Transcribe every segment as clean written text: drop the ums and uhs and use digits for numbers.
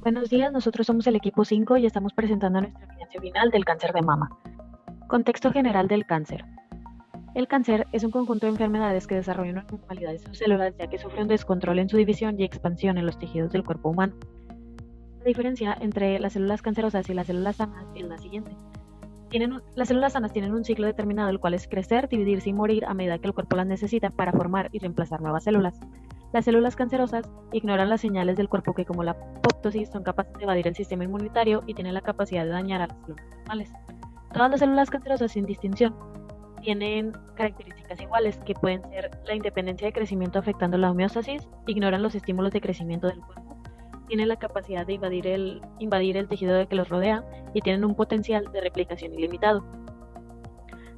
Buenos días, nosotros somos el equipo 5 y estamos presentando nuestra evidencia final del cáncer de mama. Contexto general del cáncer. El cáncer es un conjunto de enfermedades que desarrollan una anormalidad de sus células ya que sufre un descontrol en su división y expansión en los tejidos del cuerpo humano. La diferencia entre las células cancerosas y las células sanas es la siguiente. Las células sanas tienen un ciclo determinado, el cual es crecer, dividirse y morir a medida que el cuerpo las necesita para formar y reemplazar nuevas células. Las células cancerosas ignoran las señales del cuerpo que, como la apoptosis, son capaces de evadir el sistema inmunitario y tienen la capacidad de dañar a las células normales. Todas las células cancerosas, sin distinción, tienen características iguales, que pueden ser la independencia de crecimiento afectando la homeostasis, ignoran los estímulos de crecimiento del cuerpo, tienen la capacidad de invadir el tejido que los rodea y tienen un potencial de replicación ilimitado.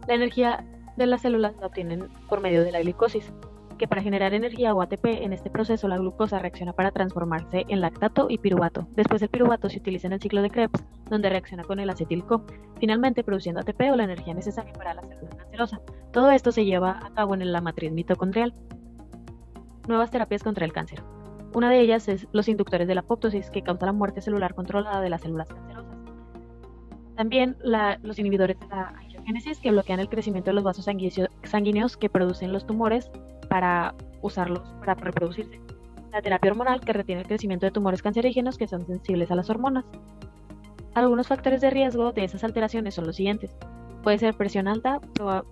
La energía de las células la obtienen por medio de la glicosis, que para generar energía o ATP, en este proceso la glucosa reacciona para transformarse en lactato y piruvato. Después el piruvato se utiliza en el ciclo de Krebs, donde reacciona con el acetil-CoA, finalmente produciendo ATP o la energía necesaria para la célula cancerosa. Todo esto se lleva a cabo en la matriz mitocondrial. Nuevas terapias contra el cáncer. Una de ellas es los inductores de la apoptosis, que causa la muerte celular controlada de las células cancerosas. También los inhibidores de la angiogénesis, que bloquean el crecimiento de los vasos sanguíneos que producen los tumores para usarlos para reproducirse. La terapia hormonal, que retiene el crecimiento de tumores cancerígenos que son sensibles a las hormonas. Algunos factores de riesgo de esas alteraciones son los siguientes. Puede ser presión alta,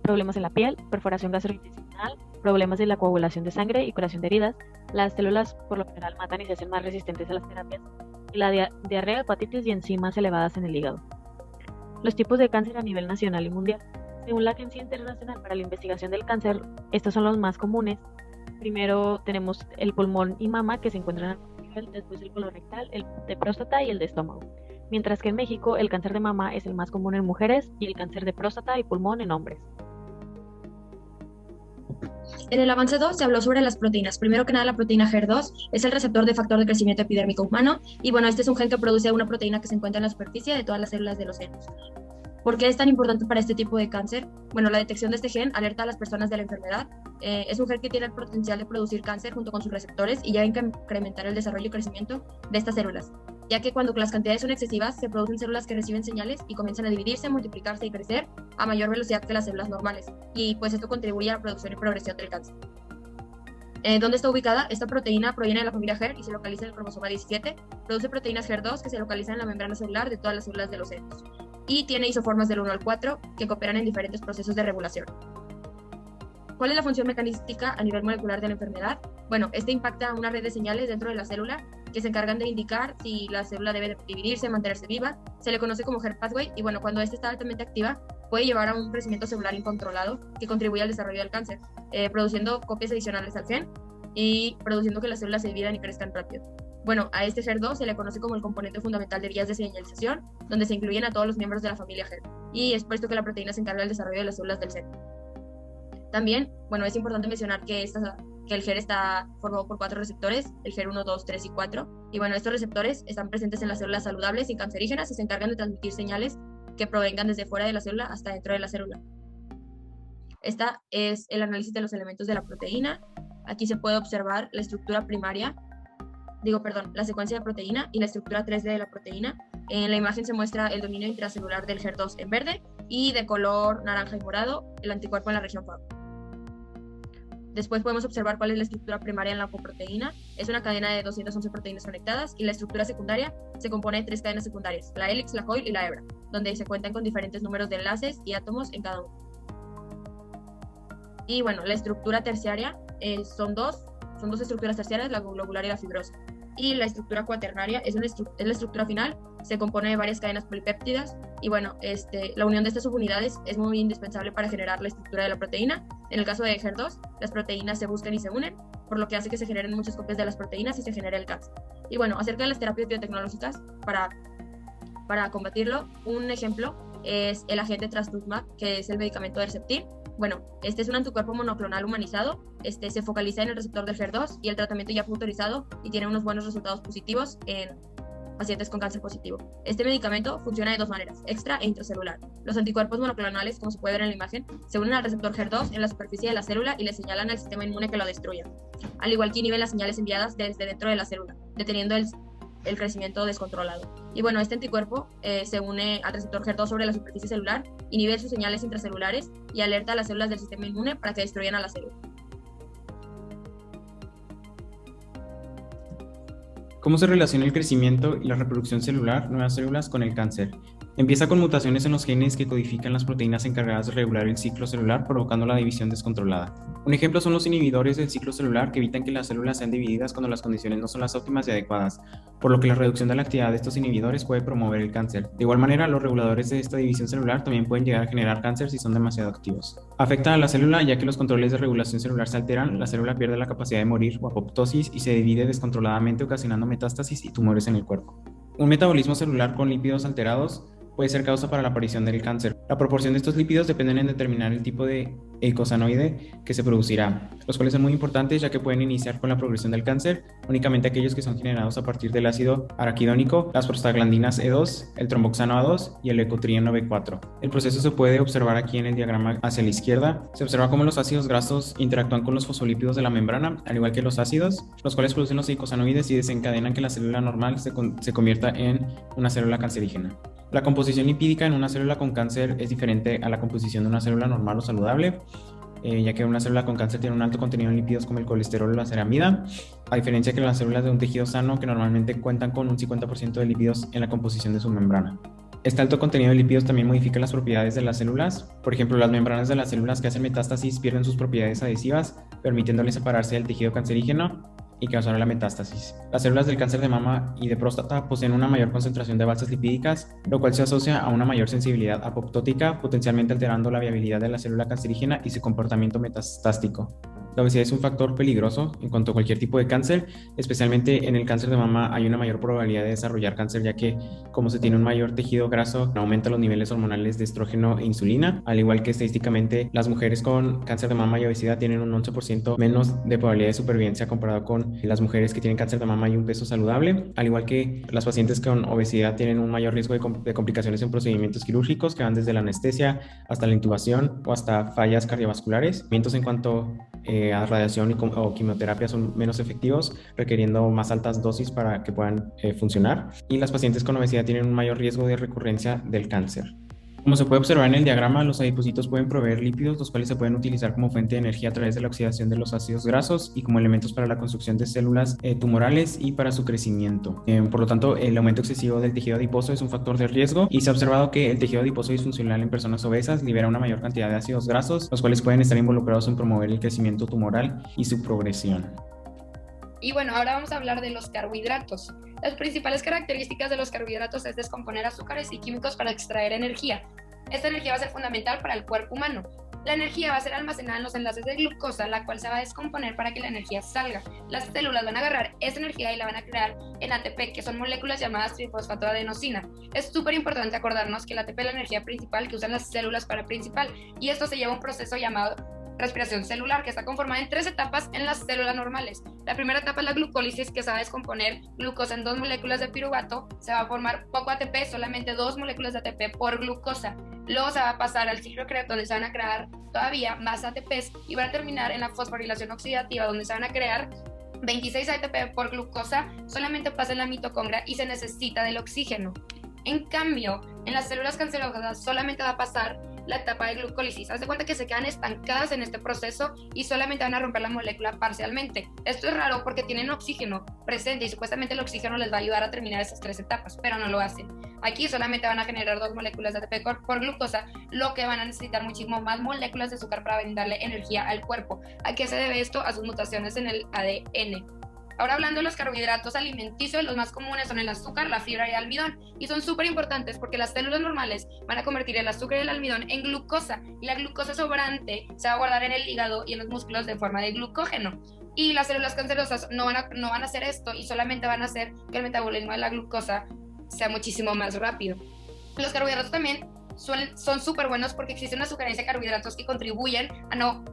problemas en la piel, perforación gastrointestinal, problemas de la coagulación de sangre y curación de heridas. Las células por lo general matan y se hacen más resistentes a las terapias. Y la diarrea, hepatitis y enzimas elevadas en el hígado. Los tipos de cáncer a nivel nacional y mundial. Según la Agencia Internacional para la Investigación del Cáncer, estos son los más comunes. Primero tenemos el pulmón y mama, que se encuentran al nivel, después el colorectal, el de próstata y el de estómago. Mientras que en México el cáncer de mama es el más común en mujeres y el cáncer de próstata y pulmón en hombres. En el avance 2 se habló sobre las proteínas. Primero que nada, la proteína HER2 es el receptor de factor de crecimiento epidérmico humano y bueno, este es un gen que produce una proteína que se encuentra en la superficie de todas las células de los senos. ¿Por qué es tan importante para este tipo de cáncer? Bueno, la detección de este gen alerta a las personas de la enfermedad. Es un gen que tiene el potencial de producir cáncer junto con sus receptores y ya incrementar el desarrollo y crecimiento de estas células, ya que cuando las cantidades son excesivas se producen células que reciben señales y comienzan a dividirse, multiplicarse y crecer a mayor velocidad que las células normales, y pues esto contribuye a la producción y progresión del cáncer. ¿Dónde está ubicada? Esta proteína proviene de la familia HER y se localiza en el cromosoma 17. Produce proteínas HER2 que se localizan en la membrana celular de todas las células de los senos. Y tiene isoformas del 1 al 4 que cooperan en diferentes procesos de regulación. ¿Cuál es la función mecanística a nivel molecular de la enfermedad? Bueno, este impacta una red de señales dentro de la célula que se encargan de indicar si la célula debe dividirse, mantenerse viva. Se le conoce como HER pathway y bueno, cuando esta está altamente activa puede llevar a un crecimiento celular incontrolado que contribuye al desarrollo del cáncer, produciendo copias adicionales al gen y produciendo que las células se dividan y crezcan rápido. Bueno, a este HER2 se le conoce como el componente fundamental de vías de señalización, donde se incluyen a todos los miembros de la familia HER, y es por esto que la proteína se encarga del desarrollo de las células del seno. También, bueno, es importante mencionar que el HER está formado por 4 receptores, el HER1, 2, 3 y 4, y bueno, estos receptores están presentes en las células saludables y cancerígenas y se encargan de transmitir señales que provengan desde fuera de la célula hasta dentro de la célula. Esta es el análisis de los elementos de la proteína. Aquí se puede observar la estructura primaria, la secuencia de proteína y la estructura 3D de la proteína. En la imagen se muestra el dominio intracelular del HER2 en verde y de color naranja y morado el anticuerpo en la región FAB. Después podemos observar cuál es la estructura primaria en la oncoproteína. Es una cadena de 211 proteínas conectadas y la estructura secundaria se compone de 3 cadenas secundarias, la hélix, la coil y la hebra, donde se cuentan con diferentes números de enlaces y átomos en cada uno. Y bueno, la estructura terciaria son dos estructuras terciarias, la globular y la fibrosa. Y la estructura cuaternaria es la estructura final, se compone de varias cadenas polipéptidas y bueno, la unión de estas subunidades es muy indispensable para generar la estructura de la proteína. En el caso de HER2, las proteínas se buscan y se unen, por lo que hace que se generen muchas copias de las proteínas y se genere el cáncer. Y bueno, acerca de las terapias biotecnológicas, para combatirlo, un ejemplo es el agente trastuzumab, que es el medicamento de Herceptin. Bueno, este es un anticuerpo monoclonal humanizado, se focaliza en el receptor del HER2 y el tratamiento ya fue autorizado y tiene unos buenos resultados positivos en pacientes con cáncer positivo. Este medicamento funciona de 2 maneras, extra e intracelular. Los anticuerpos monoclonales, como se puede ver en la imagen, se unen al receptor HER2 en la superficie de la célula y le señalan al sistema inmune que lo destruya, al igual que inhiben las señales enviadas desde dentro de la célula, deteniendo el el crecimiento descontrolado. Y bueno, este anticuerpo se une al receptor HER2 sobre la superficie celular, inhibe sus señales intracelulares y alerta a las células del sistema inmune para que destruyan a la célula. ¿Cómo se relaciona el crecimiento y la reproducción celular, nuevas células, con el cáncer? Empieza con mutaciones en los genes que codifican las proteínas encargadas de regular el ciclo celular, provocando la división descontrolada. Un ejemplo son los inhibidores del ciclo celular que evitan que las células sean divididas cuando las condiciones no son las óptimas y adecuadas, por lo que la reducción de la actividad de estos inhibidores puede promover el cáncer. De igual manera, los reguladores de esta división celular también pueden llegar a generar cáncer si son demasiado activos. Afecta a la célula ya que los controles de regulación celular se alteran, la célula pierde la capacidad de morir o apoptosis y se divide descontroladamente, ocasionando metástasis y tumores en el cuerpo. Un metabolismo celular con lípidos alterados puede ser causa para la aparición del cáncer. La proporción de estos lípidos depende en determinar el tipo de eicosanoide que se producirá, los cuales son muy importantes ya que pueden iniciar con la progresión del cáncer únicamente aquellos que son generados a partir del ácido araquidónico, las prostaglandinas E2, el tromboxano A2 y el leucotrieno B4. El proceso se puede observar aquí en el diagrama hacia la izquierda. Se observa cómo los ácidos grasos interactúan con los fosfolípidos de la membrana, al igual que los ácidos, los cuales producen los eicosanoides y desencadenan que la célula normal se convierta en una célula cancerígena. La composición lipídica en una célula con cáncer es diferente a la composición de una célula normal o saludable, ya que una célula con cáncer tiene un alto contenido en lípidos como el colesterol o la ceramida, a diferencia que las células de un tejido sano que normalmente cuentan con un 50% de lípidos en la composición de su membrana. Este alto contenido de lípidos también modifica las propiedades de las células. Por ejemplo, las membranas de las células que hacen metástasis pierden sus propiedades adhesivas, permitiéndoles separarse del tejido cancerígeno y causar la metástasis. Las células del cáncer de mama y de próstata poseen una mayor concentración de balsas lipídicas, lo cual se asocia a una mayor sensibilidad apoptótica, potencialmente alterando la viabilidad de la célula cancerígena y su comportamiento metastásico. La obesidad es un factor peligroso en cuanto a cualquier tipo de cáncer, especialmente en el cáncer de mama hay una mayor probabilidad de desarrollar cáncer ya que como se tiene un mayor tejido graso aumenta los niveles hormonales de estrógeno e insulina, al igual que estadísticamente las mujeres con cáncer de mama y obesidad tienen un 11% menos de probabilidad de supervivencia comparado con las mujeres que tienen cáncer de mama y un peso saludable, al igual que las pacientes con obesidad tienen un mayor riesgo de complicaciones en procedimientos quirúrgicos que van desde la anestesia hasta la intubación o hasta fallas cardiovasculares. Mientras en cuanto a radiación o quimioterapia son menos efectivos, requiriendo más altas dosis para que puedan funcionar. Y las pacientes con obesidad tienen un mayor riesgo de recurrencia del cáncer. Como se puede observar en el diagrama, los adipocitos pueden proveer lípidos, los cuales se pueden utilizar como fuente de energía a través de la oxidación de los ácidos grasos y como elementos para la construcción de células tumorales y para su crecimiento. Por lo tanto, el aumento excesivo del tejido adiposo es un factor de riesgo y se ha observado que el tejido adiposo disfuncional en personas obesas libera una mayor cantidad de ácidos grasos, los cuales pueden estar involucrados en promover el crecimiento tumoral y su progresión. Y bueno, ahora vamos a hablar de los carbohidratos. Las principales características de los carbohidratos es descomponer azúcares y químicos para extraer energía. Esta energía va a ser fundamental para el cuerpo humano. La energía va a ser almacenada en los enlaces de glucosa, la cual se va a descomponer para que la energía salga. Las células van a agarrar esa energía y la van a crear en ATP, que son moléculas llamadas trifosfatoadenosina. Es súper importante acordarnos que el ATP es la energía principal que usan las células para principal, y esto se lleva a un proceso llamado respiración celular, que está conformada en 3 etapas en las células normales. La primera etapa es la glucólisis, que se va a descomponer glucosa en 2 moléculas de piruvato, se va a formar poco ATP, solamente 2 moléculas de ATP por glucosa. Luego se va a pasar al ciclo Krebs, donde se van a crear todavía más ATPs, y van a terminar en la fosforilación oxidativa, donde se van a crear 26 ATP por glucosa, solamente pasa en la mitocondria y se necesita del oxígeno. En cambio, en las células cancerosas solamente va a pasar la etapa de glucólisis. Haz de cuenta que se quedan estancadas en este proceso y solamente van a romper la molécula parcialmente. Esto es raro porque tienen oxígeno presente y supuestamente el oxígeno les va a ayudar a terminar esas 3 etapas, pero no lo hacen. Aquí solamente van a generar 2 moléculas de ATP por glucosa, lo que van a necesitar muchísimo más moléculas de azúcar para brindarle energía al cuerpo. ¿A qué se debe esto? A sus mutaciones en el ADN. Ahora hablando de los carbohidratos alimenticios, los más comunes son el azúcar, la fibra y el almidón, y son súper importantes porque las células normales van a convertir el azúcar y el almidón en glucosa, y la glucosa sobrante se va a guardar en el hígado y en los músculos de forma de glucógeno. Y las células cancerosas no van a hacer esto y solamente van a hacer que el metabolismo de la glucosa sea muchísimo más rápido. Los carbohidratos también son súper buenos porque existe una sugerencia de carbohidratos que contribuyen a no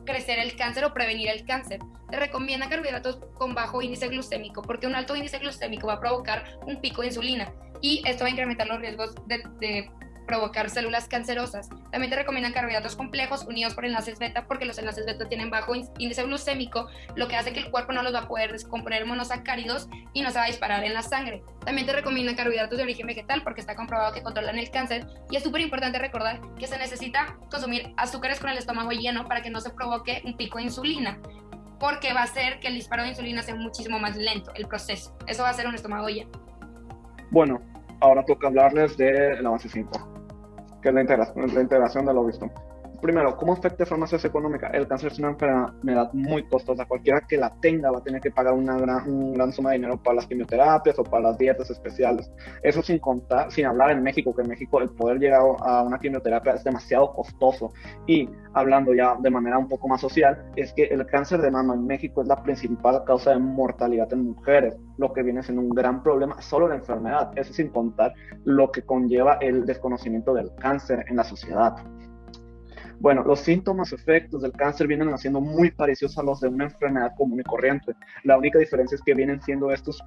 crecer el cáncer o prevenir el cáncer. Se recomienda carbohidratos con bajo índice glucémico porque un alto índice glucémico va a provocar un pico de insulina y esto va a incrementar los riesgos de provocar células cancerosas. También te recomiendan carbohidratos complejos unidos por enlaces beta, porque los enlaces beta tienen bajo índice glucémico, lo que hace que el cuerpo no los va a poder descomponer monosacáridos y no se va a disparar en la sangre. También te recomiendan carbohidratos de origen vegetal, porque está comprobado que controlan el cáncer, y es súper importante recordar que se necesita consumir azúcares con el estómago lleno para que no se provoque un pico de insulina, porque va a hacer que el disparo de insulina sea muchísimo más lento el proceso. Eso va a ser un estómago lleno. Bueno, ahora toca hablarles del avance 5, que es la integración de lo visto. Primero, ¿cómo afecta de forma socioeconómica? El cáncer es una enfermedad muy costosa. Cualquiera que la tenga va a tener que pagar una gran suma de dinero para las quimioterapias o para las dietas especiales. Eso sin contar, sin hablar en México, que en México el poder llegar a una quimioterapia es demasiado costoso. Y hablando ya de manera un poco más social, es que el cáncer de mama en México es la principal causa de mortalidad en mujeres, lo que viene siendo un gran problema, solo la enfermedad. Eso sin contar lo que conlleva el desconocimiento del cáncer en la sociedad. Bueno, los síntomas, efectos del cáncer vienen siendo muy parecidos a los de una enfermedad común y corriente. La única diferencia es que vienen siendo estos,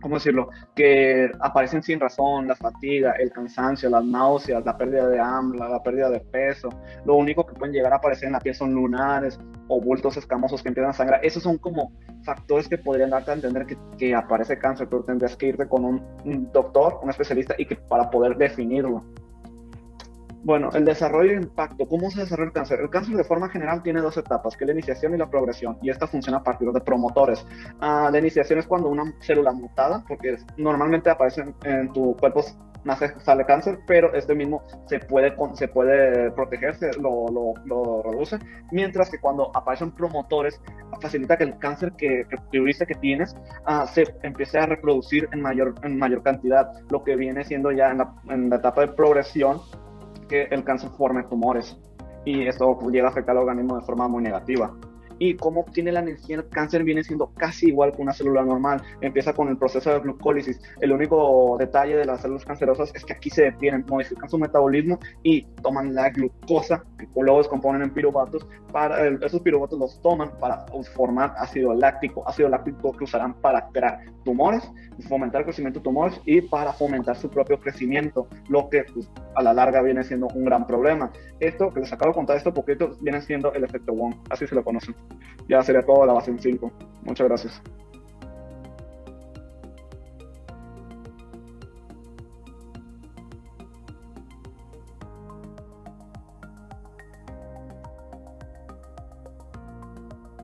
¿cómo decirlo?, que aparecen sin razón: la fatiga, el cansancio, las náuseas, la pérdida de hambre, la pérdida de peso. Lo único que pueden llegar a aparecer en la piel son lunares o bultos escamosos que empiezan a sangrar. Esos son como factores que podrían darte a entender que aparece cáncer, pero tendrías que irte con un doctor, un especialista, y que para poder definirlo. Bueno, el desarrollo y impacto. ¿Cómo se desarrolla el cáncer? El cáncer de forma general tiene dos etapas, que es la iniciación y la progresión, y esta funciona a partir de promotores. La iniciación es cuando una célula mutada, porque normalmente aparece en tu cuerpo, sale cáncer, pero este mismo se puede proteger, lo reduce, mientras que cuando aparecen promotores, facilita que el cáncer que tuviste, que tienes, se empiece a reproducir en mayor cantidad, lo que viene siendo ya en la etapa de progresión, que el cáncer forme tumores, y esto llega a afectar al organismo de forma muy negativa. Y cómo obtiene la energía el cáncer viene siendo casi igual que una célula normal. Empieza con el proceso de glucólisis. El único detalle de las células cancerosas es que aquí se detienen, modifican su metabolismo y toman la glucosa, que luego descomponen en piruvatos. Esos piruvatos los toman para formar ácido láctico que usarán para crear tumores, fomentar el crecimiento de tumores y para fomentar su propio crecimiento, lo que pues, a la larga viene siendo un gran problema. Esto que les acabo de contar, esto poquito, viene siendo el efecto Wong, así se lo conocen. Ya sería todo de la base en 5. Muchas gracias.